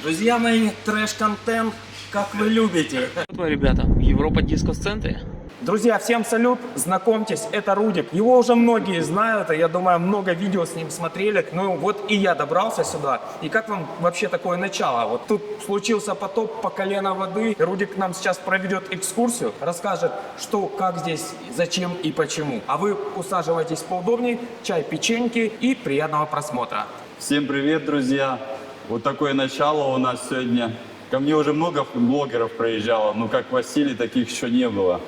Друзья мои, трэш-контент, как вы любите. Вот вы, ребята, в Европа Дискус центре. Друзья, всем салют, знакомьтесь, это Рудик. Его уже многие знают, и я думаю, много видео с ним смотрели. Ну вот и я добрался сюда. И как вам вообще такое начало? Вот тут случился потоп по колено воды. Рудик нам сейчас проведет экскурсию, расскажет, что, как здесь, зачем и почему. А вы усаживайтесь поудобнее, чай, печеньки и приятного просмотра. Всем привет, друзья! Вот такое начало у нас сегодня. Ко мне уже много блогеров проезжало, но как Василий, таких еще не было.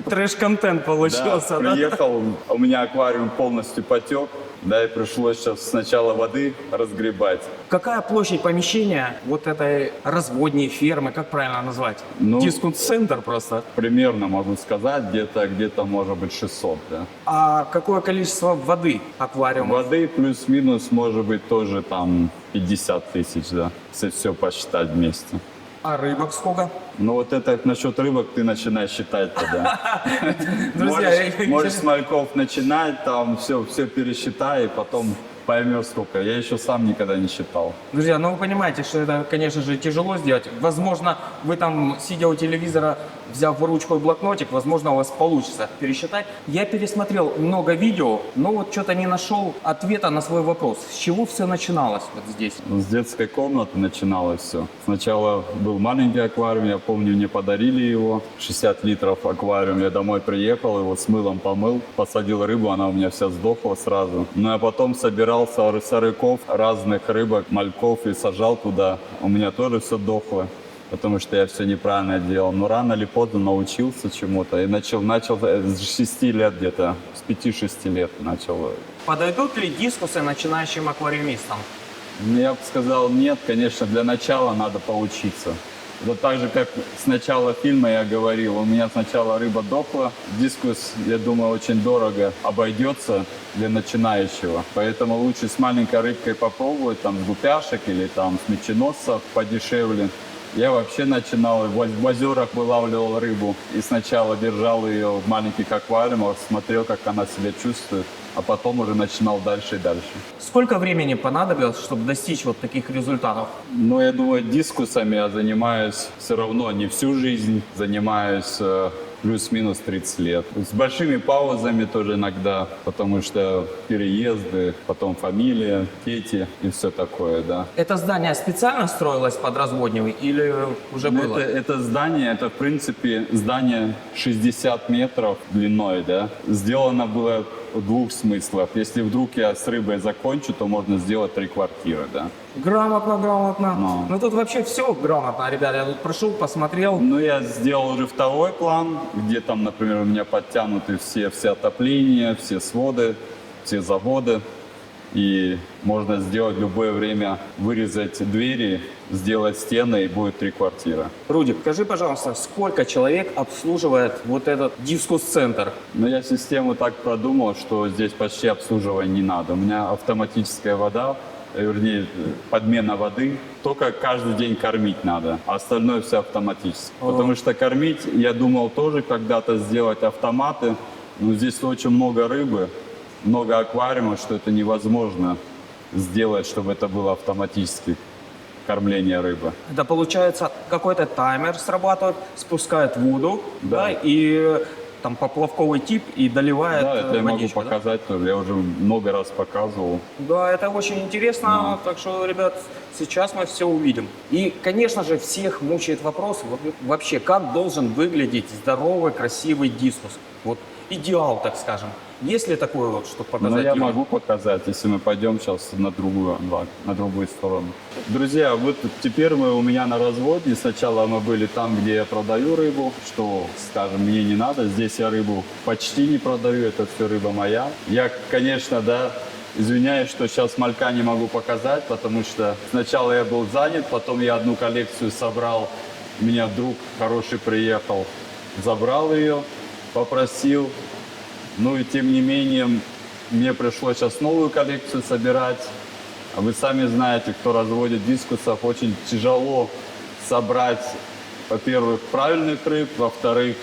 Трэш-контент получился, да? Приехал, у меня аквариум полностью потек, да, и пришлось сейчас сначала воды разгребать. Какая площадь помещения вот этой разводней фермы, как правильно назвать? Ну, Дисконт-центр просто. Примерно могу сказать, где-то может быть 600, да. А какое количество воды аквариума? Воды плюс-минус может быть тоже там 50 тысяч, да, если все посчитать вместе. А рыбок сколько? Ну вот это насчет рыбок ты начинаешь считать тогда. Друзья, Можешь с мальков начинать, там все пересчитай, и потом поймешь сколько. Я еще сам никогда не считал. Друзья, ну вы понимаете, что это, конечно же, тяжело сделать. Возможно, вы там, сидя у телевизора, взяв в ручку и блокнотик, возможно, у вас получится пересчитать. Я пересмотрел много видео, но вот что-то не нашел ответа на свой вопрос. С чего все начиналось вот здесь? С детской комнаты начиналось все. Сначала был маленький аквариум, я помню, мне подарили его, 60 литров аквариум. Я домой приехал, его с мылом помыл, посадил рыбу, она у меня вся сдохла сразу. Ну а потом собирал сороков, разных рыбок, мальков и сажал туда. У меня тоже все дохло, потому что я все неправильно делал. Но рано или поздно научился чему-то и начал с 6 лет где-то, с 5-6 лет начал. Подойдут ли дискусы начинающим аквариумистам? Я бы сказал нет, конечно, для начала надо поучиться. Вот так же, как с начала фильма я говорил, у меня сначала рыба дохла. Дискус, я думаю, очень дорого обойдется для начинающего. Поэтому лучше с маленькой рыбкой попробовать, там, с гупяшек или там с меченосцев подешевле. Я вообще начинал, в озерах вылавливал рыбу и сначала держал ее в маленьких аквариумах, смотрел, как она себя чувствует, а потом уже начинал дальше и дальше. Сколько времени понадобилось, чтобы достичь вот таких результатов? Ну, я думаю, дискусами я занимаюсь все равно не всю жизнь, занимаюсь плюс-минус 30 лет. С большими паузами тоже иногда, потому что переезды, потом фамилия, дети и все такое, да. Это здание специально строилось под разводневый или уже Ну, было? это здание, это в принципе здание 60 метров длиной, да. Сделано было в двух смыслах. Если вдруг я с рыбой закончу, то можно сделать 3 квартиры, да. Грамотно. Ну. Ну тут вообще все грамотно, ребята. Я тут прошел, посмотрел. Ну, я сделал уже второй план, где там, например, у меня подтянуты все отопления, все своды, все заводы. И можно сделать в любое время, вырезать двери, сделать стены, и будет 3 квартиры. Рудик, скажи, пожалуйста, сколько человек обслуживает вот этот дискус-центр? Но я систему так продумал, что здесь почти обслуживания не надо. У меня автоматическая вода, вернее, подмена воды. Только каждый день кормить надо, а остальное все автоматически. Потому что кормить, я думал тоже когда-то сделать автоматы, но здесь очень много рыбы, много аквариумов, что это невозможно сделать, чтобы это было автоматически кормление рыбы. Это получается какой-то таймер срабатывает, спускает воду, Да. и там поплавковый тип и доливает Да, это я могу водичку, да? показать тоже, я уже много раз показывал. Да, это очень интересно, так что, ребят, сейчас мы все увидим. И, конечно же, всех мучает вопрос вообще, как должен выглядеть здоровый, красивый дискус. Вот идеал, так скажем. Есть ли такое вот, что показать? Но я людям? могу показать, если мы пойдем сейчас на другую сторону. Друзья, вот теперь мы у меня на разводе. Сначала мы были там, где я продаю рыбу, что, скажем, мне не надо. Здесь я рыбу почти не продаю, это все рыба моя. Я, конечно, да, извиняюсь, что сейчас малька не могу показать, потому что сначала я был занят, потом я одну коллекцию собрал. У меня друг хороший приехал, забрал ее, попросил. Ну и тем не менее, мне пришлось сейчас новую коллекцию собирать. А вы сами знаете, кто разводит дискусов, очень тяжело собрать, во-первых, правильных рыб, во-вторых,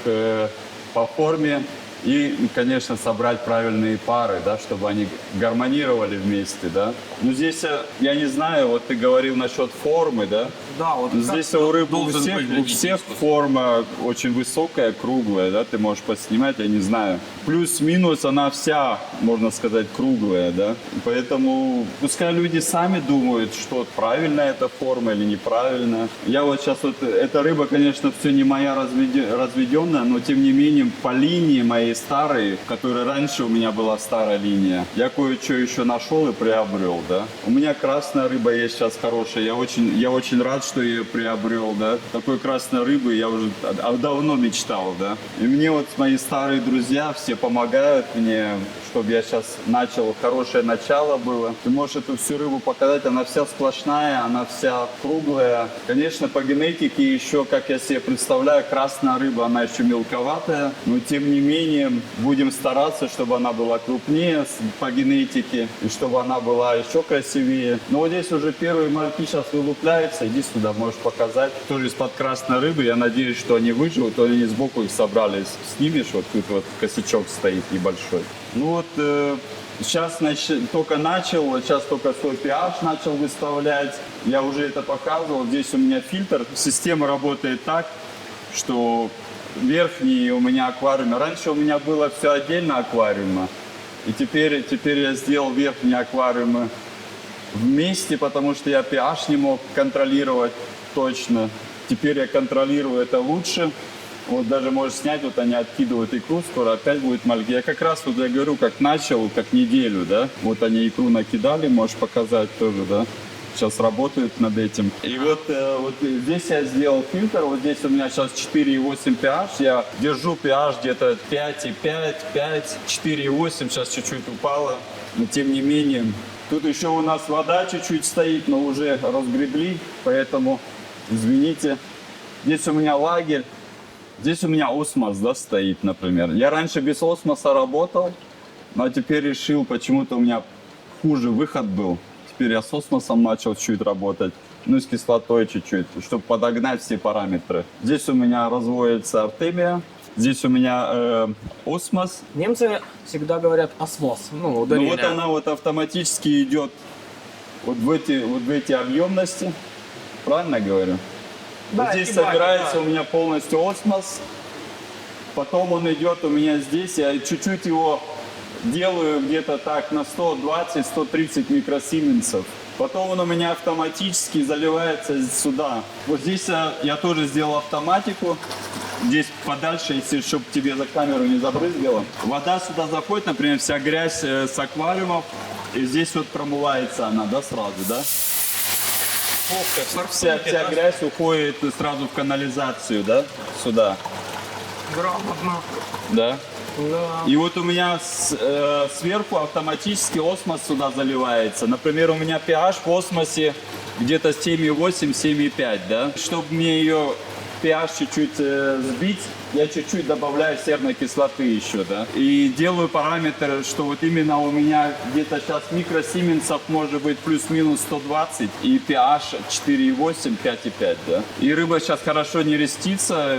по форме. И, конечно, собрать правильные пары, да, чтобы они гармонировали вместе, да. Ну, здесь, я не знаю, вот ты говорил насчет формы, да. Да, вот Здесь как у рыб у должен всех, выглядеть форма очень высокая, круглая, да, ты можешь поснимать, я не знаю. Плюс-минус она вся, можно сказать, круглая, да. Поэтому пускай люди сами думают, что правильная эта форма или неправильная. Я вот сейчас вот, эта рыба, конечно, все не моя разведенная, но тем не менее по линии моей старой, которая раньше у меня была старая линия, я кое-что еще нашел и приобрел, да. У меня красная рыба есть сейчас хорошая, я очень рад, что я ее приобрел, да. Такой красной рыбы я уже давно мечтал, да. И мне вот мои старые друзья все помогают мне, чтобы я сейчас начал, хорошее начало было. Ты можешь эту всю рыбу показать, она вся сплошная, она вся круглая. Конечно, по генетике еще, как я себе представляю, красная рыба, она еще мелковатая, но тем не менее будем стараться, чтобы она была крупнее по генетике, и чтобы она была еще красивее. Но вот здесь уже первые мальки сейчас вылупляются, иди сюда, можешь показать. Тоже из-под красной рыбы, я надеюсь, что они выживут, то они сбоку их собрали, снимешь, вот тут вот косячок стоит небольшой. Ну вот, сейчас только начал, сейчас только свой pH начал выставлять, я уже это показывал, здесь у меня фильтр, система работает так, что верхний у меня аквариум, раньше у меня было все отдельно аквариума, и теперь я сделал верхние аквариумы вместе, потому что я pH не мог контролировать точно, теперь я контролирую это лучше. Вот даже можешь снять, вот они откидывают икру, скоро опять будет мальки. Я как раз, вот я говорю, как начал, как неделю, да, вот они икру накидали, можешь показать тоже, да, сейчас работают над этим. И вот здесь я сделал фильтр, вот здесь у меня сейчас 4,8 pH, я держу pH где-то 5,5, 5, 4,8, сейчас чуть-чуть упало, но тем не менее. Тут еще у нас вода чуть-чуть стоит, но уже разгребли, поэтому извините. Здесь у меня лагерь. Здесь у меня осмос, да, стоит, например. Я раньше без осмоса работал, но теперь решил, почему-то у меня хуже выход был. Теперь я с осмосом начал чуть работать, ну и с кислотой чуть-чуть, чтобы подогнать все параметры. Здесь у меня разводится артемия, здесь у меня осмос. Немцы всегда говорят осмос, ну, ударение. Ну вот она вот автоматически идет вот в эти объемности, правильно говорю? Да, вот здесь кибаки, собирается да. у меня полностью осмос, потом он идет у меня здесь, я чуть-чуть его делаю где-то так на 120-130 микросименсов. Потом он у меня автоматически заливается сюда. Вот здесь я тоже сделал автоматику. Здесь подальше, если чтобы тебе за камеру не забрызгало. Вода сюда заходит, например, вся грязь с аквариумов. И здесь вот промывается она, да, сразу, да? Вся грязь уходит сразу в канализацию, да, сюда. Грамотно. Да. Да. И вот у меня сверху автоматически осмос сюда заливается. Например, у меня pH в осмосе где-то 7,8, 7,5, да. Чтобы мне ее pH чуть-чуть сбить, я чуть-чуть добавляю серной кислоты еще, да. И делаю параметр, что вот именно у меня где-то сейчас микросименсов может быть плюс-минус 120 и pH 4,8, 5,5, да. И рыба сейчас хорошо не рестится,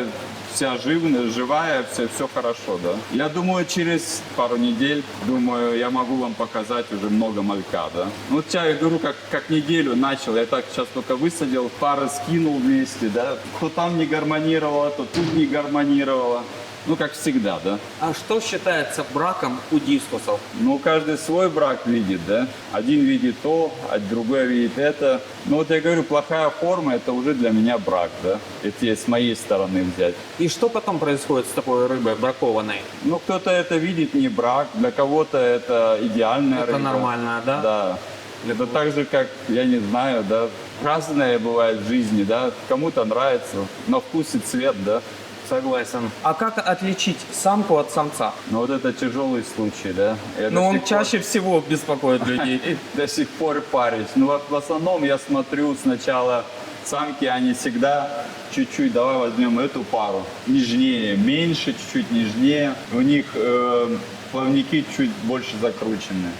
вся живая, все хорошо, да. Я думаю, через пару недель, думаю, я могу вам показать уже много малька, да. Ну, вот я говорю, как неделю начал, я так сейчас только высадил, пары скинул вместе, да. То там не гармонировало, то тут не гармонировало. Ну, как всегда, да. А что считается браком у дискусов? Ну, каждый свой брак видит, да. Один видит то, а другой видит это. Ну, вот я говорю, плохая форма, это уже для меня брак, да. Это с моей стороны взять. И что потом происходит с такой рыбой бракованной? Ну, кто-то это видит не брак, для кого-то это идеальная Это рыба. нормально, да? Да. Это так же, как, я не знаю, да, разное бывает в жизни, да. Кому-то нравится, на вкус и цвет, да. Согласен. А как отличить самку от самца? Но вот это тяжелый случай, да. Я Но до он сих пор- чаще всего беспокоит людей. До сих пор парюсь. Ну вот в основном я смотрю сначала самки, они всегда чуть-чуть, давай возьмем эту пару, нежнее, меньше, чуть-чуть нежнее. У них плавники чуть больше закручены.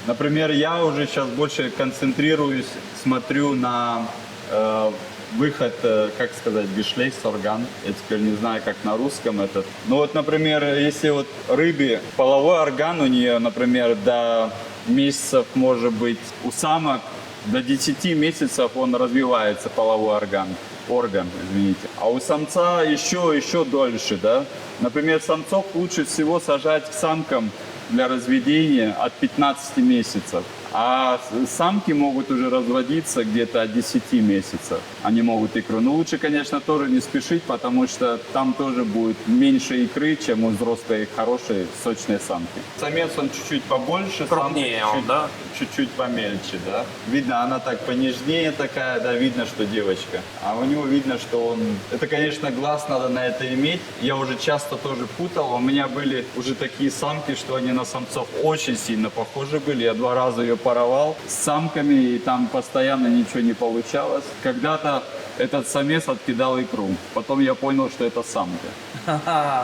Например, я уже сейчас больше концентрируюсь, смотрю на выход, как сказать, Geschlechtsorgan. Я теперь не знаю, как на русском этот. Ну вот, например, если вот рыбе половой орган у нее, например, до месяцев, может быть, у самок до 10 месяцев он развивается, половой орган, извините. А у самца еще дольше, да. Например, самцов лучше всего сажать к самкам для разведения от 15 месяцев. А самки могут уже разводиться где-то от 10 месяцев. Они могут икру. Но лучше, конечно, тоже не спешить, потому что там тоже будет меньше икры, чем у взрослой хорошей сочной самки. Самец он чуть-чуть побольше, Крупнее он, да? чуть-чуть помельче, да. Видно, она так понежнее такая, да, видно, что девочка. А у него видно, что он... Это, конечно, глаз надо на это иметь. Я уже часто тоже путал. У меня были уже такие самки, что они на самцов очень сильно похожи были. Я 2 раза ее паровал с самками, и там постоянно ничего не получалось. Когда-то этот самец откидал икру. Потом я понял, что это самка.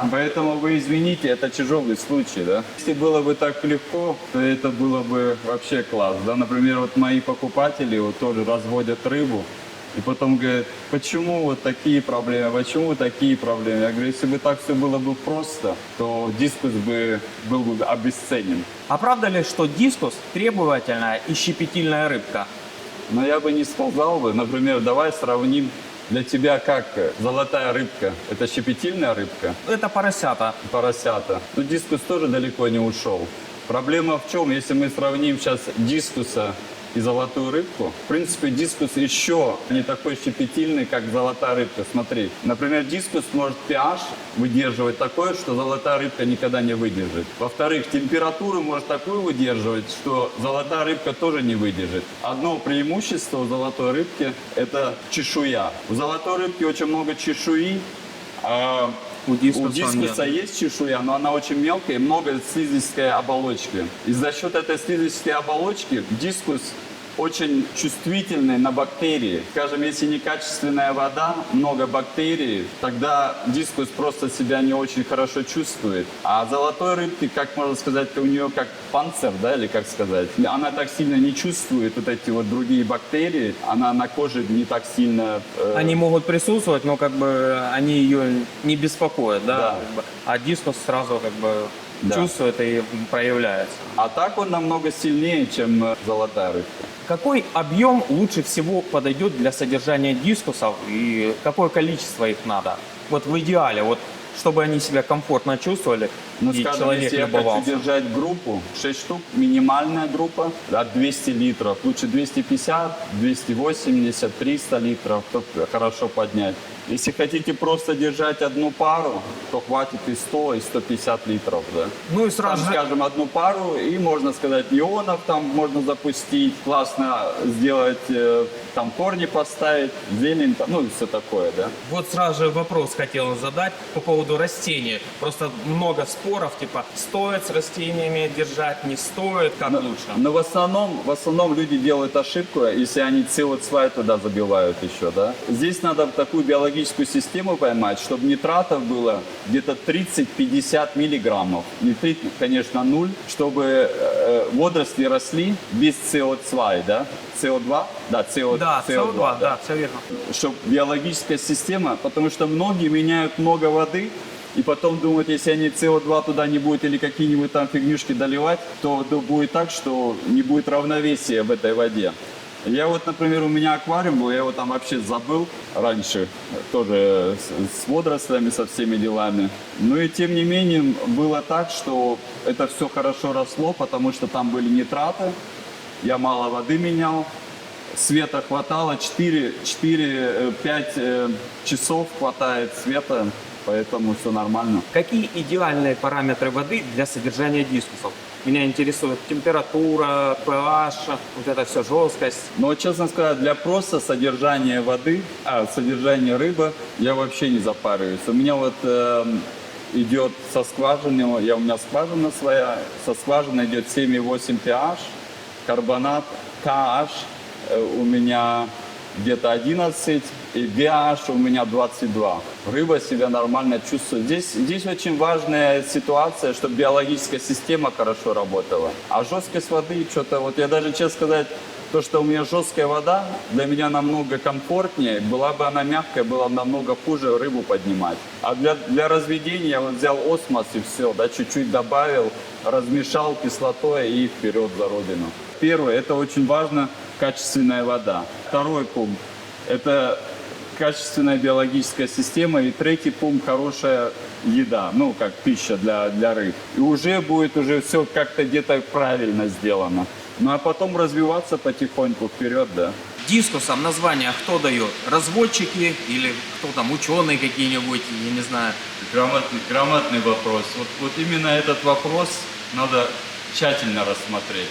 Поэтому вы извините, это тяжелый случай, да. Если было бы так легко, то это было бы вообще класс, да. Например, вот мои покупатели вот тоже разводят рыбу, и потом говорят, почему вот такие проблемы, почему такие проблемы. Я говорю, если бы так все было бы просто, то дискус был бы обесценен. А правда ли, что дискус требовательная и щепетильная рыбка? Но я бы не сказал бы, например, давай сравним для тебя как золотая рыбка. Это щепетильная рыбка, Это поросята. поросята. Но дискус тоже далеко не ушел. Проблема в чем, если мы сравним сейчас дискуса и золотую рыбку, в принципе, дискус еще не такой щепетильный, как золотая рыбка. Смотри, например, дискус может pH выдерживать такое, что золотая рыбка никогда не выдержит. Во-вторых, температуру может такую выдерживать, что золотая рыбка тоже не выдержит. Одно преимущество у золотой рыбки – это чешуя. У золотой рыбки очень много чешуи, а У дискуса, у дискуса есть чешуя, но она очень мелкая и много слизистой оболочки. И за счет этой слизистой оболочки дискус очень чувствительный на бактерии. Скажем, если некачественная вода, много бактерий, тогда дискус просто себя не очень хорошо чувствует. А золотой рыбки, как можно сказать, у нее как панцирь, да, или как сказать, она так сильно не чувствует вот эти вот другие бактерии, она на коже не так сильно... Они могут присутствовать, но как бы они ее не беспокоят, да? Да. Как бы. А дискус сразу как бы Да. чувствует и проявляется. А так он намного сильнее, чем золотая рыбка. Какой объем лучше всего подойдет для содержания дискусов и какое количество их надо? Вот в идеале, вот чтобы они себя комфортно чувствовали Ну, и скажем, человек если я любовался. хочу держать группу, 6 штук, минимальная группа, от 200 литров, лучше 250, 280, 300 литров, чтобы хорошо поднять. Если хотите просто держать одну пару, то хватит и 100, и 150 литров, да. Ну и Там, сразу же скажем, одну пару, и можно сказать, ионов там можно запустить, классно сделать, там корни поставить, зелень, там, ну и все такое, да. Вот сразу же вопрос хотел задать по поводу растений. Просто много споров, типа, стоит с растениями держать, не стоит, как лучше? Но в основном люди делают ошибку, если они CO2 туда забивают еще, да. Здесь надо такую биологическую систему поймать, чтобы нитратов было где-то 30-50 миллиграммов. Нитрит, конечно, 0, чтобы водоросли росли без CO2, да. CO2? Да, Да, CO2, да, все верно. Чтобы биологическая система, потому что многие меняют много воды, и потом думают, если они СО2 туда не будет или какие-нибудь там фигнюшки доливать, то будет так, что не будет равновесия в этой воде. Я вот, например, у меня аквариум был, я его там вообще забыл раньше, тоже с водорослями, со всеми делами. Но и тем не менее было так, что это все хорошо росло, потому что там были нитраты, я мало воды менял, света хватало, 4-5 часов хватает света, поэтому все нормально. Какие идеальные параметры воды для содержания дискусов? Меня интересует температура, pH, вот это все, жесткость. Но, честно сказать, для просто содержания воды, содержания рыбы, я вообще не запариваюсь. У меня вот идет со скважины, у меня скважина своя, со скважины идет 7,8 pH, карбонат, KH у меня где-то 11, и pH у меня 22. Рыба себя нормально чувствует. Здесь очень важная ситуация, чтобы биологическая система хорошо работала. А жесткость воды, что-то вот я даже, честно сказать, то, что у меня жесткая вода, для меня намного комфортнее. Была бы она мягкая, было бы намного хуже рыбу поднимать. А для разведения я вот взял осмос и все, да, чуть-чуть добавил, размешал кислотой и вперед за родину. Первое, это очень важно, качественная вода. Второй пункт – это качественная биологическая система. И третий пункт – хорошая еда, ну, как пища для рыб. И уже будет все как-то где-то правильно сделано. Ну, а потом развиваться потихоньку вперед, да. Дискусам название кто дает? Разводчики или кто там, ученые какие-нибудь, я не знаю. Грамотный вопрос. Вот именно этот вопрос надо тщательно рассмотреть.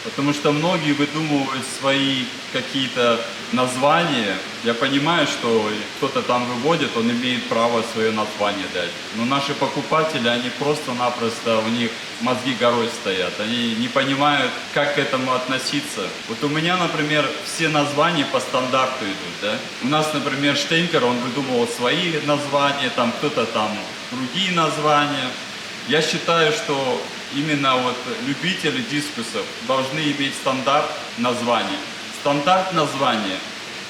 Потому что многие выдумывают свои какие-то названия. Я понимаю, что кто-то там выводит, он имеет право свое название дать. Но наши покупатели, они просто-напросто, у них мозги горой стоят. Они не понимают, как к этому относиться. Вот у меня, например, все названия по стандарту идут. Да? У нас, например, Штенкер, он выдумывал свои названия, там кто-то там другие названия. Я считаю, что именно вот любители дискусов должны иметь стандарт названия. Стандарт названия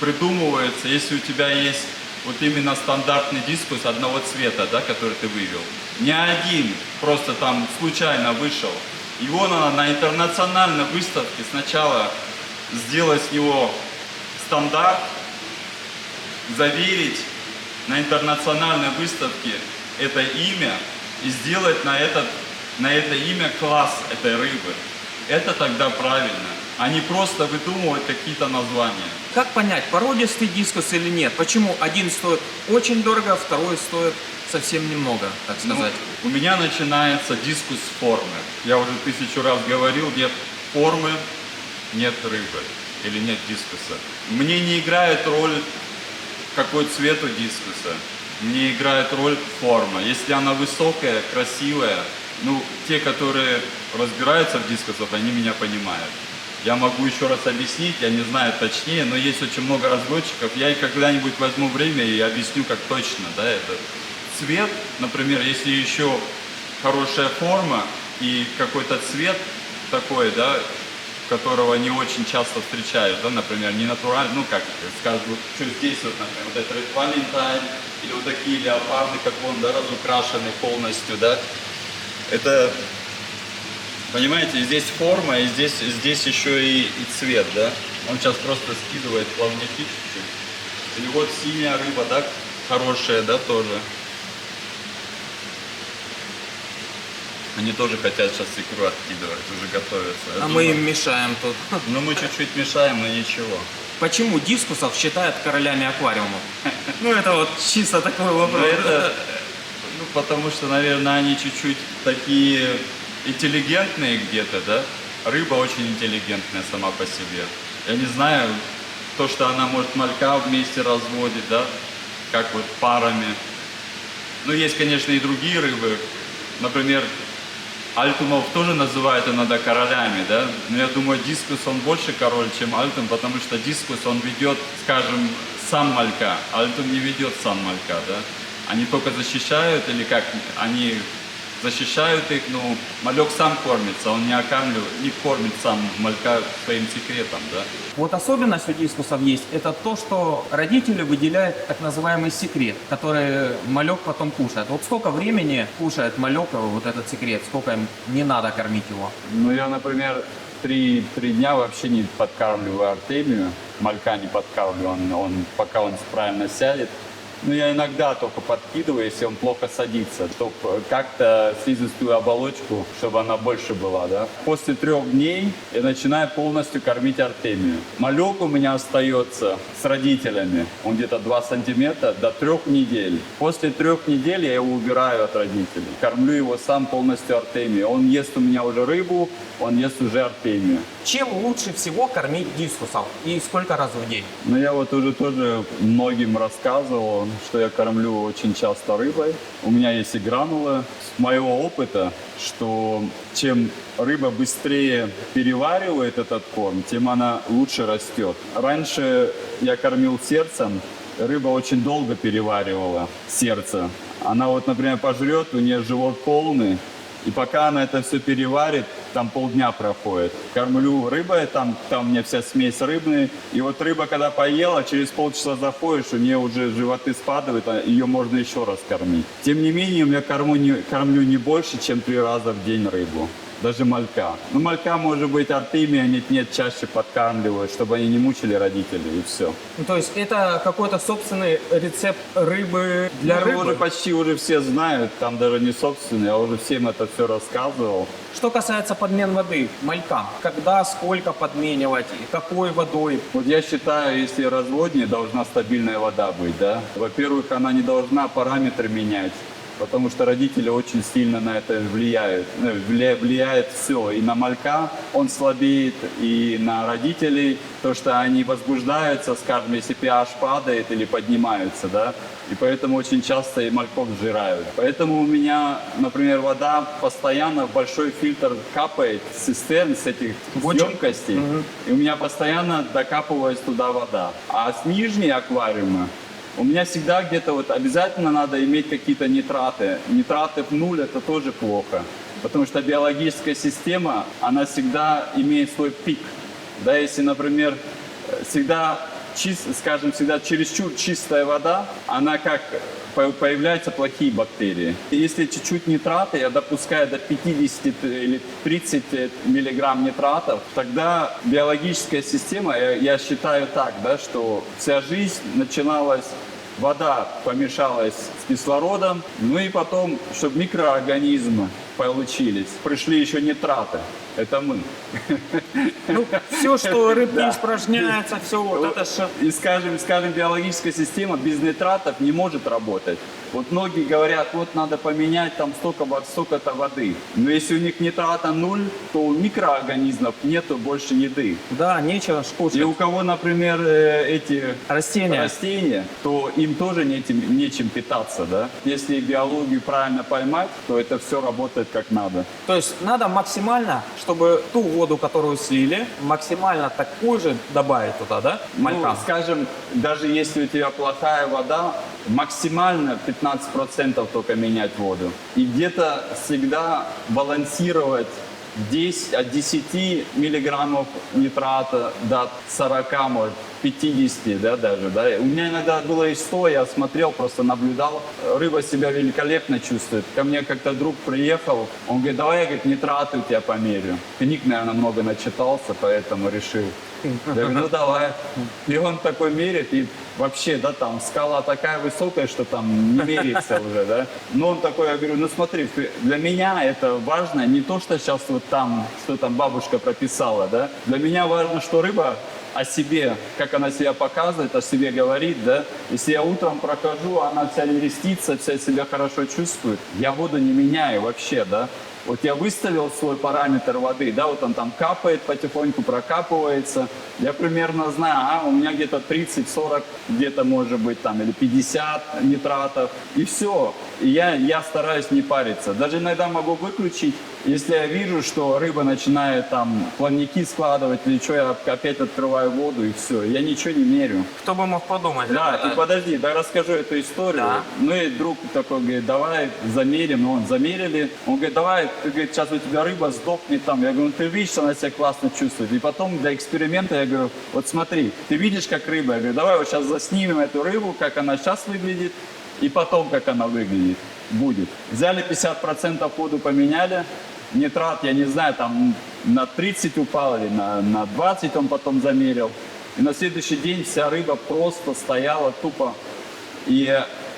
придумывается, если у тебя есть вот именно стандартный дискус одного цвета, да, который ты вывел. Не один просто там случайно вышел. Его надо на интернациональной выставке сначала сделать с него стандарт, заверить на интернациональной выставке это имя и сделать на это имя класс этой рыбы. Это тогда правильно, а не просто выдумывать какие-то названия. Как понять, породистый дискус или нет? Почему один стоит очень дорого, второй стоит совсем немного, так сказать? У меня начинается дискус с формы. Я уже 1000 раз говорил, нет формы, нет рыбы или нет дискуса. Мне не играет роль, какой цвет у дискуса. Мне играет роль форма. Если она высокая, красивая, ну, те, которые разбираются в дискусах, они меня понимают. Я могу еще раз объяснить, я не знаю точнее, но есть очень много разводчиков. Я когда-нибудь возьму время и объясню, как точно, да, это. Цвет, например, если еще хорошая форма и какой-то цвет такой, да, которого не очень часто встречаешь, да, например, не натуральный, ну, как скажут, вот, что здесь вот, например, вот это Red Valentine, или вот такие леопарды, как он, да, разукрашенный полностью, да. Это, понимаете, здесь форма, и здесь еще и цвет, да. Он сейчас просто скидывает плавники чуть-чуть. И вот синяя рыба, да, хорошая, да, тоже. Они тоже хотят сейчас икру откидывать, уже готовятся. А мы им мешаем тут. Ну, мы чуть-чуть мешаем, но ничего. Почему дискусов считают королями аквариума? Ну, это вот чисто такой вопрос. Ну, потому что, наверное, они чуть-чуть такие интеллигентные где-то, да? Рыба очень интеллигентная сама по себе. Я не знаю, то, что она может малька вместе разводит, да? Как вот парами. Ну, есть, конечно, и другие рыбы. Например, альтумов тоже называют иногда королями, да? Но я думаю, дискус, он больше король, чем альтум, потому что дискус, он ведет, скажем, сам малька, альтум не ведет сам малька, да? Они только защищают, или как, они защищают их, но малек сам кормится, он не кормит сам малька своим секретом, да? Вот особенность у дискусов есть, это то, что родители выделяют так называемый секрет, который малек потом кушает. Вот сколько времени кушает малек вот этот секрет, сколько им не надо кормить его? Ну, я, например, 3 дня вообще не подкармливаю артемию, малька не подкармливаю, пока он правильно сядет. Ну, я иногда только подкидываю, если он плохо садится, чтобы как-то слизистую оболочку, чтобы она больше была, да. После 3 дней я начинаю полностью кормить артемию. Малек у меня остается с родителями, он где-то 2 сантиметра до 3 недель. После 3 недель я его убираю от родителей, кормлю его сам полностью артемией. Он ест у меня уже рыбу, он ест уже артемию. Чем лучше всего кормить дискусов и сколько раз в день? Ну, я вот уже тоже многим рассказывал, что я кормлю очень часто рыбой. У меня есть и гранулы. С моего опыта, что чем рыба быстрее переваривает этот корм, тем она лучше растет. Раньше я кормил сердцем, рыба очень долго переваривала сердце. Она вот, например, пожрет, у нее живот полный, и пока она это все переварит, там полдня проходит. Кормлю рыбой, там у меня вся смесь рыбная. И вот рыба, когда поела, через полчаса заходишь, у нее уже животы спадают, а ее можно еще раз кормить. Тем не менее, я кормлю не больше, чем 3 раза в день рыбу. даже малька. Ну, малька, может быть, Артемия нет-нет, чаще подкармливают, чтобы они не мучили родителей, и все. Ну, то есть это какой-то собственный рецепт рыбы для Уже рыбы? почти уже все знают, там даже не собственный, я уже всем это все рассказывал. Что касается подмен воды, малька, когда, сколько подменивать, и какой водой? Вот я считаю, если разводнее, должна стабильная вода быть, да. Во-первых, она не должна параметры менять, потому что родители очень сильно на это влияют. Ну, влияет все. И на малька он слабеет, и на родителей, то, что они возбуждаются, скажем, если pH падает или поднимаются, да. И поэтому очень часто и мальков сжирают. Поэтому у меня, например, вода постоянно в большой фильтр капает с цистерн, с этих емкостей. И у меня постоянно докапывается туда вода. А с нижней аквариума у меня всегда где-то вот обязательно надо иметь какие-то нитраты. Нитраты в нуль это тоже плохо. Потому что биологическая система, она всегда имеет свой пик. Да, если, например, всегда всегда чересчур чистая вода, она как появляются плохие бактерии. И если чуть-чуть нитраты, я допускаю до 50 или 30 миллиграмм нитратов, тогда биологическая система, я считаю так, да, что вся жизнь начиналась, вода помешалась с кислородом, ну и потом, чтобы микроорганизмы получились, пришли еще нитраты. Это мы. Ну, все, что рыбки испражняется, все вот это же... И скажем, биологическая система без нитратов не может работать. Вот многие говорят, вот надо поменять там столько-то воды. Но если у них нитрата нуль, то у микроорганизмов нету больше еды. Да, нечего кушать. И у кого, например, эти растения, то им тоже нечем питаться, да? Если биологию правильно поймать, то это все работает как надо. То есть надо максимально, чтобы ту воду, которую слили, максимально такую же добавить туда, да? Малька. Ну, скажем, даже если у тебя плохая вода, максимально 15% только менять воду. И где-то всегда балансировать от 10 миллиграммов нитрата до 40, может, 50, да, даже, да. У меня иногда было и 100, я смотрел, просто наблюдал. Рыба себя великолепно чувствует. Ко мне как-то друг приехал, он говорит, давай, я, говорит, нитраты у тебя померю. Книг, наверное, много начитался, поэтому решил. Я говорю, ну давай. И он такой мерит, и вообще, да, там скала такая высокая, что там не мерится уже, да. Но он такой, я говорю, ну смотри, для меня это важно не то, что сейчас вот там, что там бабушка прописала, да. Для меня важно, что рыба о себе, как она себя показывает, о себе говорит, да. Если я утром прохожу, она вся не рестится, вся себя хорошо чувствует, я воду не меняю вообще, да. Вот я выставил свой параметр воды, да, вот он там капает, потихоньку прокапывается. Я примерно знаю, у меня где-то 30-40, где-то может быть там, или 50 нитратов, и все. И я стараюсь не париться. Даже иногда могу выключить, если я вижу, что рыба начинает там плавники складывать или что, я опять открываю воду и все. Я ничего не мерю. Кто бы мог подумать? Да, и подожди, да, расскажу эту историю. Да. Ну и друг такой говорит, давай замерим. Ну, замерили. Он говорит, давай, ты, говорит, сейчас у тебя рыба сдохнет там. Я говорю, ну ты видишь, она себя классно чувствует. И потом для эксперимента я говорю, вот смотри, ты видишь, как рыба? Я говорю, давай вот сейчас заснимем эту рыбу, как она сейчас выглядит, и потом, как она выглядит, будет. Взяли 50% воду, поменяли. Нитрат, я не знаю, там на 30 упал или на 20 он потом замерил. И на следующий день вся рыба просто стояла тупо. И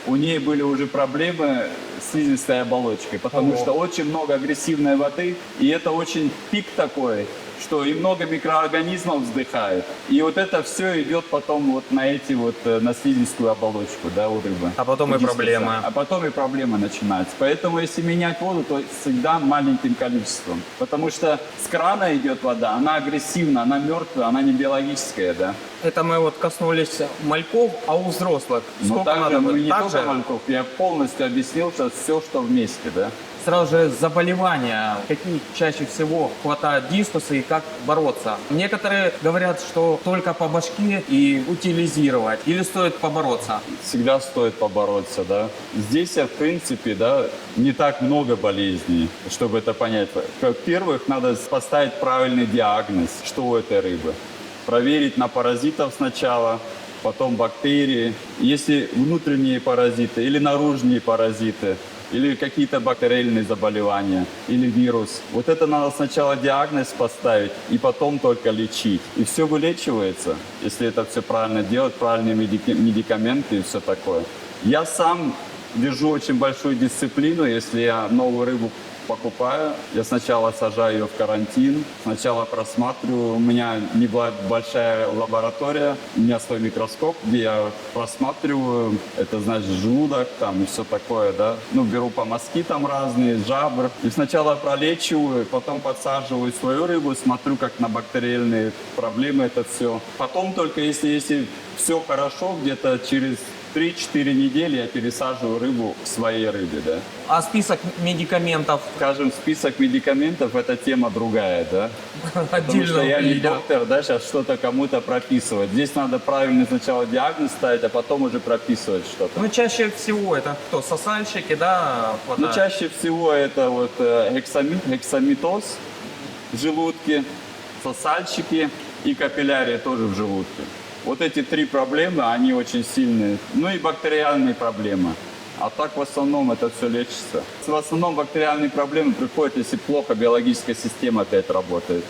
у нее были уже проблемы с слизистой оболочкой, потому что очень много агрессивной воды. И это очень пик такой, что и много микроорганизмов вздыхает. И вот это все идет потом вот на эти вот, на слизистую оболочку, да, у рыбы. А потом и проблемы. А потом и проблемы начинаются. Поэтому если менять воду, то всегда маленьким количеством. Потому что с крана идет вода, она агрессивна, она мертвая, она не биологическая, да. Это мы вот коснулись мальков, а у взрослых Но сколько также надо мы быть? не Так только же? мальков, я полностью объяснил, что все, что вместе, да. Сразу же заболевания, какие чаще всего хватает дискуса и как бороться. Некоторые говорят, что только по башке и утилизировать, или стоит побороться. Всегда стоит побороться, да. Здесь, в принципе, да, не так много болезней, чтобы это понять. Во-первых, надо поставить правильный диагноз, что у этой рыбы. Проверить на паразитов сначала, потом бактерии. Если внутренние паразиты или наружные паразиты, или какие-то бактериальные заболевания, или вирус. Вот это надо сначала диагноз поставить и потом только лечить. И все вылечивается, если это все правильно делать, правильные медикаменты и все такое. Я сам держу очень большую дисциплину, если я новую рыбу покупаю, я сначала сажаю ее в карантин, сначала просматриваю, у меня небольшая лаборатория, у меня свой микроскоп, где я просматриваю, это значит желудок там и все такое, да, ну беру по мазки там разные, жабр, и сначала пролечиваю, потом подсаживаю свою рыбу, смотрю как на бактериальные проблемы это все. Потом только если все хорошо, где-то через 3-4 недели я пересаживаю рыбу к своей рыбе, да. А список медикаментов Скажем, список медикаментов – это тема другая, да? Потому отдельно что я не идет. доктор, да, сейчас что-то кому-то прописывать. Здесь надо правильно сначала диагноз ставить, а потом уже прописывать что-то. Ну, чаще всего это кто? Сосальщики, да? Ну, хватает? чаще всего это вот гексамитоз в желудке, сосальщики и капиллярия тоже в желудке. Вот эти три проблемы, они очень сильные. Ну и бактериальные проблемы. А так в основном это все лечится. В основном бактериальные проблемы приходят, если плохо биологическая система опять работает.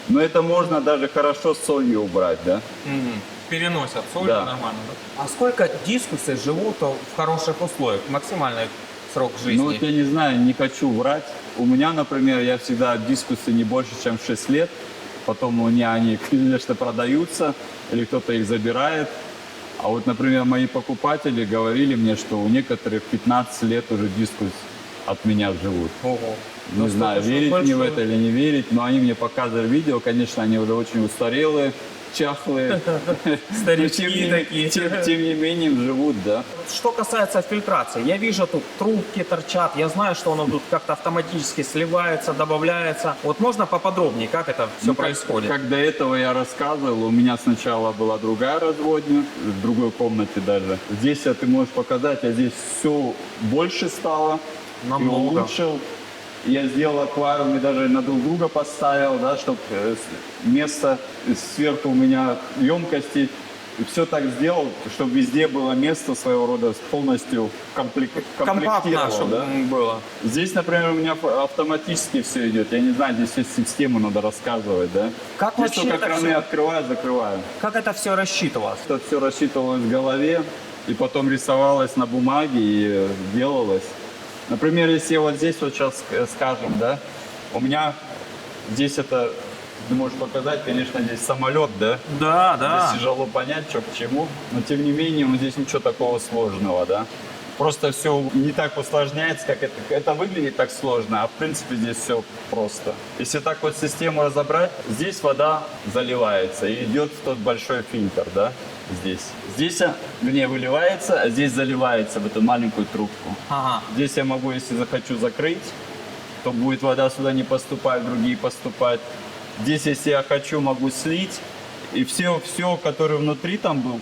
Но это можно даже хорошо с солью убрать, да? Мгм. Переносят соль Да. нормально, да? А сколько дискусы живут в хороших условиях? Максимальный срок жизни? Ну вот я не знаю, не хочу врать. У меня, например, я всегда дискусы не больше, чем 6 лет. Потом у меня они, конечно, продаются, или кто-то их забирает. А вот, например, мои покупатели говорили мне, что у некоторых 15 лет уже дискус от меня живут. Ого. Не знаю, верить мне в это или не верить, но они мне показывали видео, конечно, они уже очень устарелые, чахлые. Старички Но такие. Тем не менее живут, да. Что касается фильтрации, я вижу тут трубки торчат, я знаю, что оно тут как-то автоматически сливается, добавляется. Вот можно поподробнее, как это все Ну, происходит? Как до этого я рассказывал, у меня сначала была другая разводня, в другой комнате даже. Здесь ты можешь показать, а здесь все больше стало. И Намного. улучшил. Я сделал аквариум и даже на друг друга поставил, да, чтобы место сверху у меня емкости. И все так сделал, чтобы везде было место своего рода полностью Компактно, комплектировал, чтобы да. было. Здесь, например, у меня автоматически все идет. Я не знаю, здесь есть систему, надо рассказывать, да. Как Здесь вообще только это краны всё? открываю, закрываю. Как это все рассчитывалось? Это все рассчитывалось в голове и потом рисовалось на бумаге и делалось. Например, если вот здесь вот сейчас скажем, да, у меня здесь это, ты можешь показать, конечно, здесь самолет, да. Да, да. Здесь тяжело понять, что к чему, но тем не менее, вот здесь ничего такого сложного, да. Просто все не так усложняется, как это выглядит так сложно, а в принципе здесь все просто. Если так вот систему разобрать, здесь вода заливается и идет в тот большой фильтр, да, здесь. Здесь, вернее, выливается, а здесь заливается в эту маленькую трубку. Ага. Здесь я могу, если захочу, закрыть, то будет вода сюда не поступать, другие поступать. Здесь, если я хочу, могу слить. И все, которое внутри там был,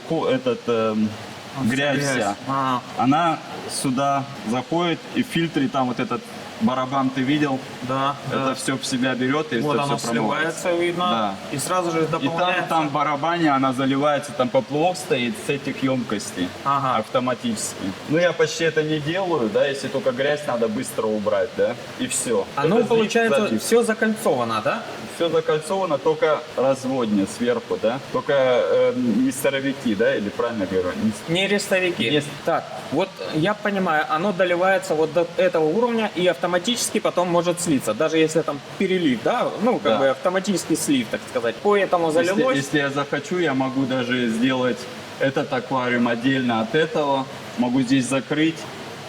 грязь вся, Ага. она сюда заходит, и в фильтре там вот этот барабан ты видел, Да, это да. все в себя берет и Вот это оно все промывается. сливается, видно, Да. и сразу же И дополняется. там в барабане она заливается, там поплавок стоит с этих емкостей Ага. автоматически. Ну я почти это не делаю, да, если только грязь надо быстро убрать, да, и все. Оно, получается, все закольцовано, да? Все закольцовано, только разводня сверху, да, только не старовики, да, или правильно говорю? Не рестовики. Есть. Так, вот я понимаю, оно доливается вот до этого уровня и автоматически потом может слиться, даже если там перелив, да, ну как Да. бы автоматический слив, так сказать. Поэтому залилось. Если я захочу, я могу даже сделать этот аквариум отдельно от этого, могу здесь закрыть,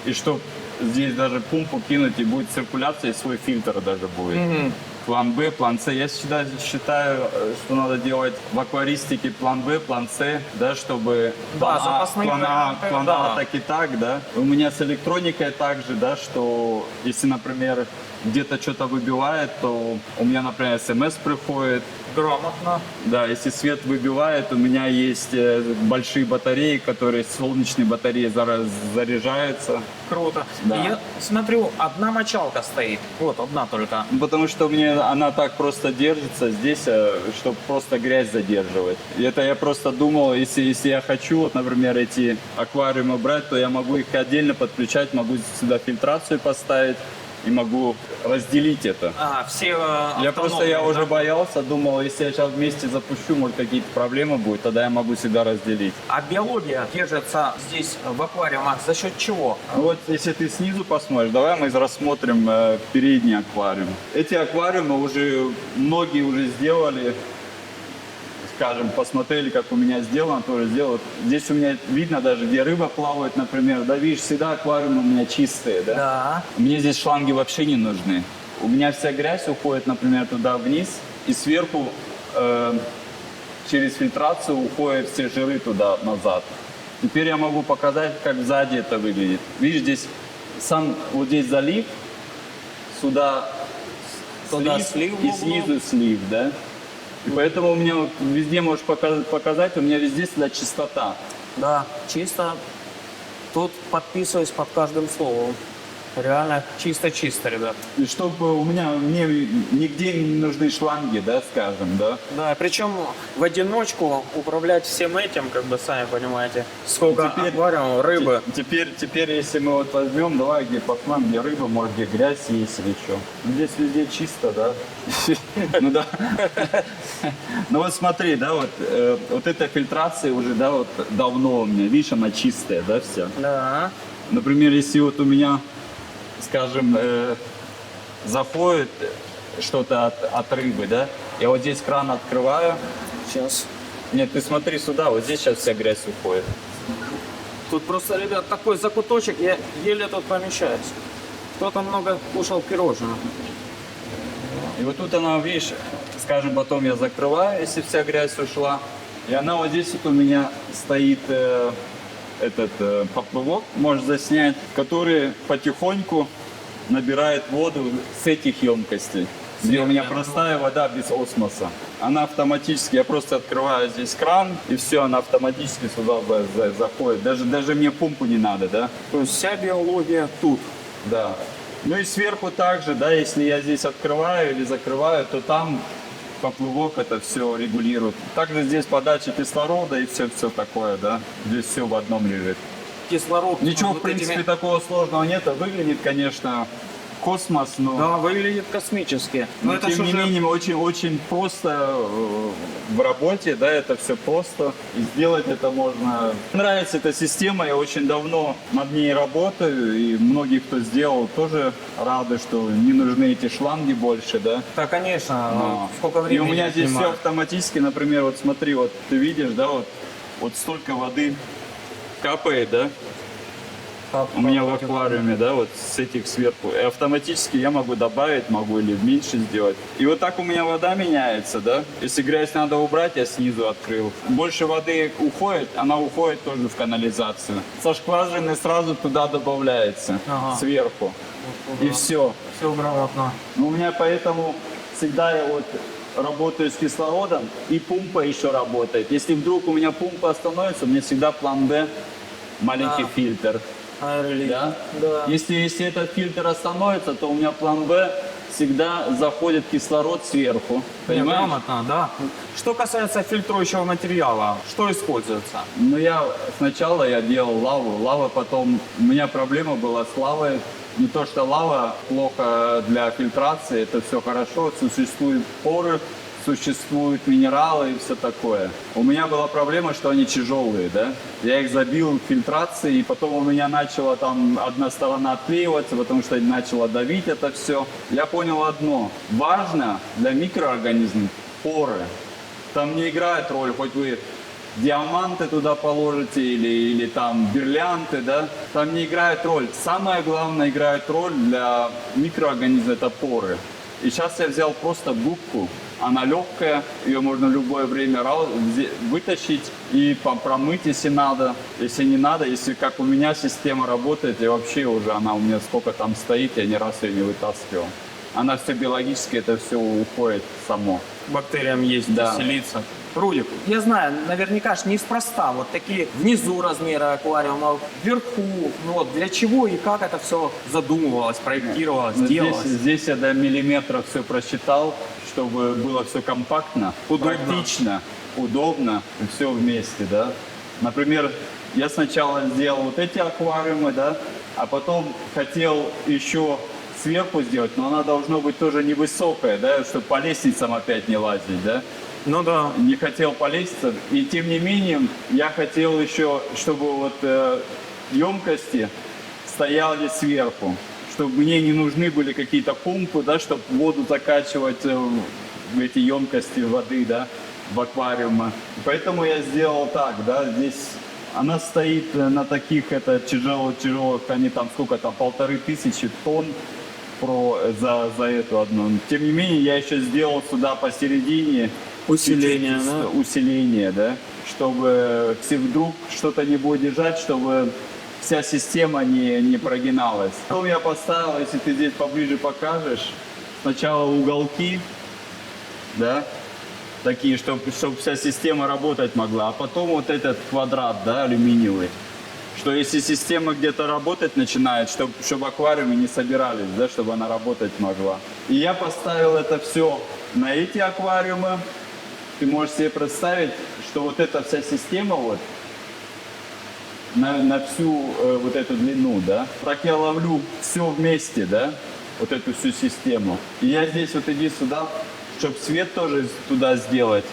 и чтобы здесь даже пумпу кинуть, и будет циркуляция, и свой фильтр даже будет. План Б, план С. Я всегда считаю, что надо делать в акваристике план Б, план С, да, чтобы Да, запасные варианты, план да. А так и так, да. У меня с электроникой также, да, что если, например, где-то что-то выбивает, то у меня, например, СМС приходит. Грамотно. Да, если свет выбивает, у меня есть большие батареи, которые солнечные батареи заряжаются. Круто. Да. И я смотрю, одна мочалка стоит. Вот, одна только. Потому что мне она так просто держится здесь, чтобы просто грязь задерживать. И это я просто думал, если я хочу, вот, например, эти аквариумы брать, то я могу их отдельно подключать, могу сюда фильтрацию поставить и могу разделить это. Все Я уже боялся, думал, если я сейчас вместе запущу, может какие-то проблемы будут, тогда я могу всегда разделить. А биология держится здесь в аквариумах за счет чего? Ну вот если ты снизу посмотришь, давай мы рассмотрим передний аквариум. Эти аквариумы уже многие уже сделали, скажем, посмотрели, как у меня сделано, тоже сделал. Здесь у меня видно даже, где рыба плавает, например, да, видишь, всегда аквариумы у меня чистые, да? Да. Мне здесь шланги вообще не нужны. У меня вся грязь уходит, например, туда вниз, и сверху через фильтрацию уходят все жиры туда назад. Теперь я могу показать, как сзади это выглядит. Видишь, здесь сам вот здесь залив, сюда слив в и углу. снизу слив, да? И поэтому у меня вот везде можешь показать, у меня везде всегда чистота. Да, чисто. Тут подписываюсь под каждым словом. Реально чисто-чисто, ребят. И чтобы мне нигде не нужны шланги, да, скажем, да? Да, причем в одиночку управлять всем этим, как бы сами понимаете, сколько аквариумов, рыбы. Теперь, если мы вот возьмем, давай где посмотрим, где рыба, может, где грязь есть или что. Здесь везде чисто, да? Ну да. Ну вот смотри, да, вот эта фильтрация уже, да, вот давно у меня, видишь, она чистая, да, вся. Да. Например, если вот у меня, скажем, заходит что-то от рыбы, да, я вот здесь кран открываю. Сейчас. Нет, ты смотри сюда, вот здесь сейчас вся грязь уходит. Тут просто, ребят, такой закуточек, я еле тут помещаюсь. Кто-то много кушал пирожных. И вот тут она, видишь, скажем, потом я закрываю, если вся грязь ушла. И она вот здесь вот у меня стоит поплавок, можешь заснять, который потихоньку набирает воду с этих емкостей. Где у меня простая вода без осмоса. Она автоматически, я просто открываю здесь кран, и все, она автоматически сюда заходит. Даже мне помпу не надо, да? То есть вся биология тут. Да. Ну и сверху также, да, если я здесь открываю или закрываю, то там поплавок это все регулирует. Также здесь подача кислорода и все такое, да. Здесь все в одном лежит. Кислород. Ничего, вот в принципе, этими- такого сложного нет. Выглядит, конечно, космос, но... Да, выглядит космически. Но это тем ж не уже- менее очень просто в работе, да, это все просто. И сделать это можно. Мне нравится эта система, я очень давно над ней работаю, и многие, кто сделал, тоже рады, что не нужны эти шланги больше, да. Да, конечно. Но. Сколько И времени у меня здесь все занимает. автоматически, например, вот смотри, вот ты видишь, да, вот столько воды капает, да. У меня в аквариуме, да, вот с этих сверху. И автоматически я могу добавить, могу или меньше сделать. И вот так у меня вода меняется, да. Если грязь надо убрать, я снизу открыл. Больше воды уходит, она уходит тоже в канализацию. Со скважины сразу туда добавляется, Ага. сверху. И все. Все грамотно. Ну, у меня поэтому всегда я вот работаю с кислородом, и помпа еще работает. Если вдруг у меня помпа остановится, у меня всегда план Б, маленький Да. фильтр. Да? Да. Если этот фильтр остановится, то у меня план Б всегда заходит кислород сверху. Понимаешь? Грамотно, да. Что касается фильтрующего материала, что используется? Ну, сначала я делал лаву. Лава потом... У меня проблема была с лавой. Не то, что лава плохо для фильтрации, это все хорошо. Существуют поры, существуют минералы и все такое. У меня была проблема, что они тяжелые, да. Я их забил фильтрацией, и потом у меня начала там одна сторона отклеиваться, потому что начала давить это все. Я понял одно. Важно для микроорганизмов поры. Там не играет роль, хоть вы диаманты туда положите или там бриллианты, да, там не играет роль. Самое главное играет роль для микроорганизма это поры. И сейчас я взял просто губку, она легкая, ее можно в любое время вытащить и промыть, если надо. Если не надо, если как у меня система работает, и вообще уже она у меня сколько там стоит, я ни разу ее не вытаскивал. Она все биологически, это все уходит само. Бактериям есть Да. селиться. Рудик, я знаю, наверняка ж неспроста вот такие внизу размеры аквариума, вверху. Ну вот для чего и как это все задумывалось, проектировалось, Но делалось? здесь я до миллиметра все просчитал, чтобы было все компактно, Удобно. практично, удобно, и все вместе, да. Например, я сначала сделал вот эти аквариумы, да, а потом хотел еще сверху сделать, но она должна быть тоже невысокая, да, чтобы по лестницам опять не лазить, да. Ну да. Не хотел по лестницам, и тем не менее я хотел еще, чтобы вот емкости стояли сверху, чтобы мне не нужны были какие-то помпы, да, чтобы воду закачивать в эти емкости воды, да, в аквариумы. Поэтому я сделал так, да, здесь она стоит на таких, это тяжелых, они там сколько там, 1500 тонн за эту одну. Тем не менее, я еще сделал сюда посередине Усиление, чуть-чуть да? усиление, да, чтобы если вдруг что-то не будет держать, чтобы вся система не прогиналась. Потом я поставил, если ты здесь поближе покажешь, сначала уголки, да, такие, чтобы вся система работать могла, а потом вот этот квадрат, да, алюминиевый, что если система где-то работать начинает, чтобы аквариумы не собирались, да, чтобы она работать могла. И я поставил это все на эти аквариумы. Ты можешь себе представить, что вот эта вся система вот на всю вот эту длину, да, так я ловлю все вместе, да, вот эту всю систему. И я здесь вот иди сюда, чтобы свет тоже туда сделать.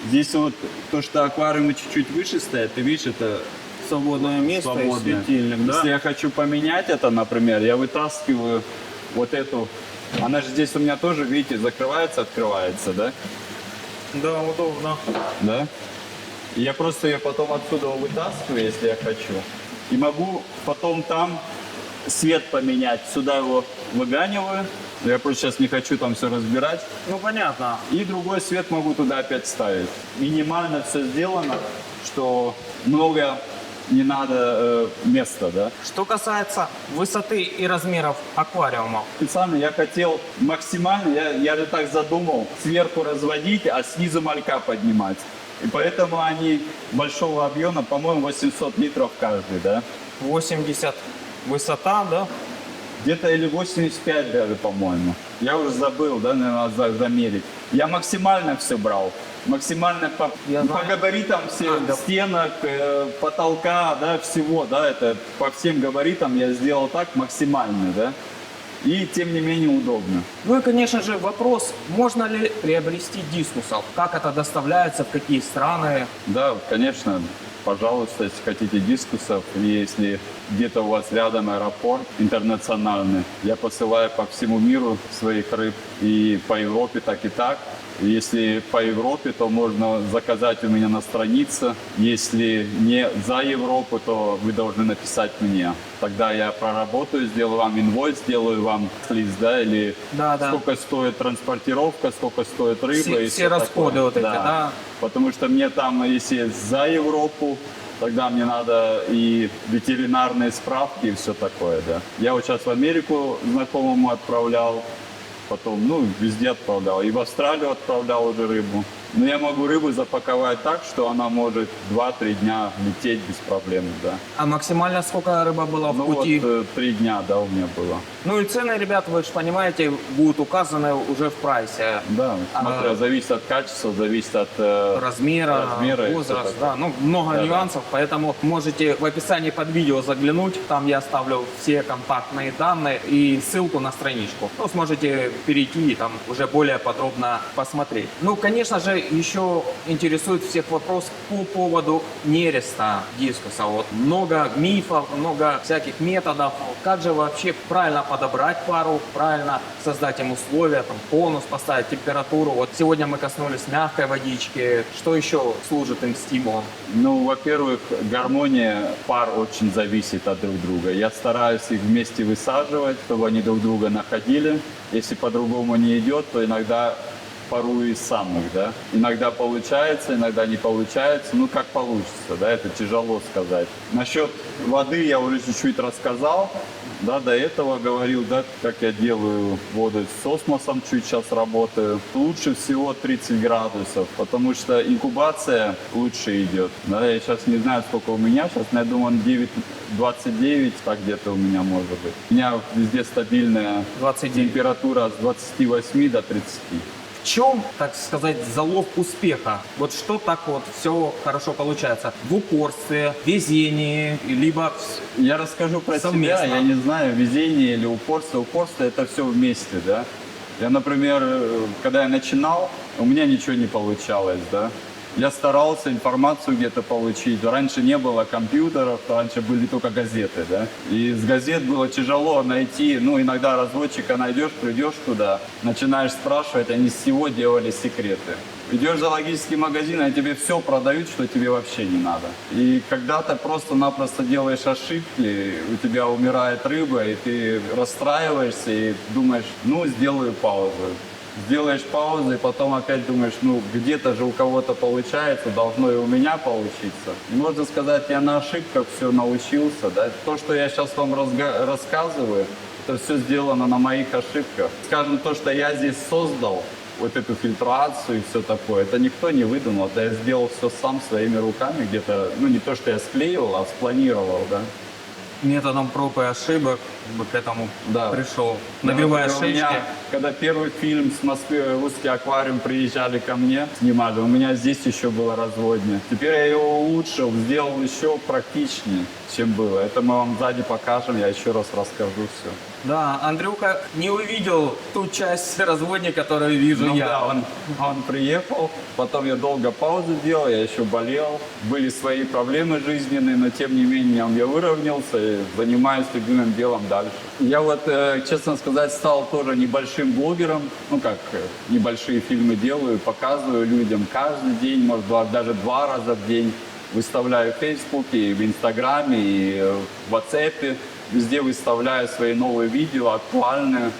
Здесь вот то, что аквариумы чуть-чуть выше стоят, ты видишь, это Свободное место свободное. и светильник, да? Если я хочу поменять это, например, я вытаскиваю вот эту, она же здесь у меня тоже, видите, закрывается, открывается, да? Да, удобно. Да? И я просто ее потом отсюда вытаскиваю, если я хочу. И могу потом там свет поменять. Сюда его выганиваю. Я просто сейчас не хочу там все разбирать. Ну понятно. И другой свет могу туда опять ставить. Минимально все сделано, что много не надо места, да. Что касается высоты и размеров аквариумов, Специально я хотел максимально, я же так задумал, сверху разводить, а снизу малька поднимать. И поэтому они большого объема, по-моему, 800 литров каждый, да. 80 высота, да? Где-то или 85 даже, по-моему. Я уже забыл, да, наверное, замерить. Я максимально все брал. Максимально по габаритам всех стенок, потолка, да, всего, да, это по всем габаритам я сделал так максимально, да. И тем не менее удобно. Ну и, конечно же, вопрос, можно ли приобрести дискусов? Как это доставляется, в какие страны? Да, конечно, пожалуйста, если хотите дискусов, и если где-то у вас рядом аэропорт интернациональный, я посылаю по всему миру своих рыб, и по Европе так и так. Если по Европе, то можно заказать у меня на странице. Если не за Европу, то вы должны написать мне. Тогда я проработаю, сделаю вам инвойс, сделаю вам лист, да, или Да. сколько стоит транспортировка, сколько стоит рыба. Все расходы такое. вот эти, да? Потому что мне там, если за Европу, тогда мне надо и ветеринарные справки, и все такое, да. Я вот сейчас в Америку знакомому отправлял, потом, везде отправлял. И в Австралию отправлял уже рыбу. Но я могу рыбу запаковать так, что она может 2-3 дня лететь без проблем, да. А максимально сколько рыба была в Ну пути? вот 3 дня, да, у меня было. Ну и цены, ребят, вы же понимаете, будут указаны уже в прайсе. Да, смотря, зависит от качества, зависит от Размера и всё возраст, такое. да, много Да. нюансов, поэтому можете в описании под видео заглянуть, там я оставлю все контактные данные и ссылку на страничку. Ну, сможете перейти и там уже более подробно посмотреть. Ну, конечно же, еще интересует всех вопрос по поводу нереста дискуса. Вот много мифов, много всяких методов. Как же вообще правильно подобрать пару, правильно создать им условия, там, конус поставить, температуру. Вот сегодня мы коснулись мягкой водички. Что еще служит им стимулом? Ну, во-первых, гармония пар очень зависит от друг друга. Я стараюсь их вместе высаживать, чтобы они друг друга находили. Если по-другому не идет, то иногда парую из самых, да. Иногда получается, иногда не получается. Ну, как получится, да, это тяжело сказать. Насчет воды я уже чуть-чуть рассказал. Да, до этого говорил, да, как я делаю воду с осмосом, чуть сейчас работаю. Лучше всего 30 градусов, потому что инкубация лучше идет. Да, я сейчас не знаю, сколько у меня сейчас, но я думаю, 9,29, так где-то у меня может быть. У меня везде стабильная 29. температура с 28 до 30. В чем, так сказать, залог успеха? Вот что так вот все хорошо получается? В упорстве, везении, либо Я расскажу про совместно? себя, я не знаю, везение или упорство. Упорство это все вместе, да. Я, например, когда я начинал, у меня ничего не получалось, да. Я старался информацию где-то получить. Раньше не было компьютеров, раньше были только газеты, да. И с газет было тяжело найти, ну, иногда разводчика найдешь, придешь туда, начинаешь спрашивать, они с всего делали секреты. Идешь в зоологический магазин, они тебе все продают, что тебе вообще не надо. И когда ты просто-напросто делаешь ошибки, у тебя умирает рыба, и ты расстраиваешься и думаешь, ну, сделаю паузу. Сделаешь паузу, и потом опять думаешь, ну, где-то же у кого-то получается, должно и у меня получиться. И можно сказать, я на ошибках все научился, да. То, что я сейчас вам рассказываю, это все сделано на моих ошибках. Скажем, то, что я здесь создал, вот эту фильтрацию и все такое, это никто не выдумал, это я сделал все сам своими руками где-то, ну, не то, что я склеивал, а спланировал, да. методом проб и ошибок к этому Да. пришел, набивая Например, у шишки. меня, когда первый фильм с Москвы, русский аквариум, приезжали ко мне, снимали, у меня здесь еще было разводня. Теперь я его улучшил, сделал еще практичнее, чем было. Это мы вам сзади покажем, я еще раз расскажу все. Да, Андрюха не увидел ту часть разводни, которую вижу Ну я. да, он приехал, потом я долго паузу делал, я еще болел. Были свои проблемы жизненные, но тем не менее я выровнялся и занимаюсь любимым делом дальше. Я вот, честно сказать, стал тоже небольшим блогером. Ну как, небольшие фильмы делаю, показываю людям каждый день, может даже 2 раза в день. Выставляю в Фейсбуке, и в Инстаграме, и в WhatsApp. Везде выставляю свои новые видео, актуальные.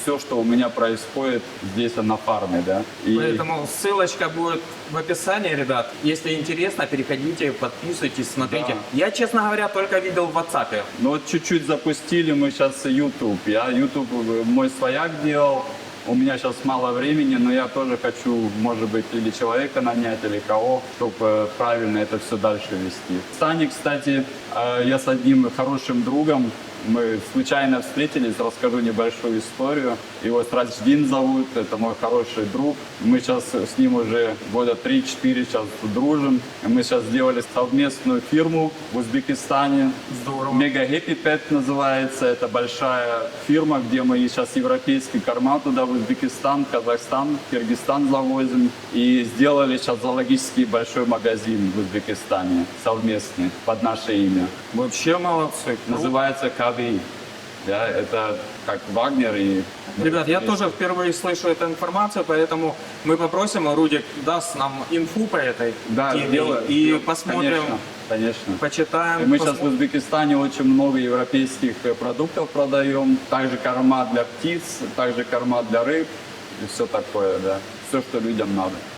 Все, что у меня происходит здесь на фарме, да. И Поэтому ссылочка будет в описании, ребят. Если интересно, переходите, подписывайтесь, смотрите. Да. Я, честно говоря, только видел в WhatsApp. ну вот чуть-чуть запустили мы сейчас YouTube. Я YouTube мой свояк делал. У меня сейчас мало времени, но я тоже хочу, может быть, или человека нанять, или кого, чтобы правильно это все дальше вести. Сани, кстати, я с одним хорошим другом, мы случайно встретились, расскажу небольшую историю. Его Срадждин зовут, это мой хороший друг. Мы сейчас с ним уже года 3-4 сейчас дружим. Мы сейчас сделали совместную фирму в Узбекистане. Здорово. Mega Happy Pet называется. Это большая фирма, где мы сейчас европейский корма туда в Узбекистан, Казахстан, Киргизстан завозим. И сделали сейчас зоологический большой магазин в Узбекистане совместный под наше имя. Вообще молодцы. Называется КВИ. Да, это как Вагнер и... Ребят, я тоже впервые слышу эту информацию, поэтому мы попросим, Рудик даст нам инфу по этой Да, теме сделаю. и посмотрим, Конечно, конечно. почитаем. И мы сейчас в посмотрим. Узбекистане очень много европейских продуктов продаем. Также корма для птиц, также корма для рыб и все такое, да. Все, что людям надо.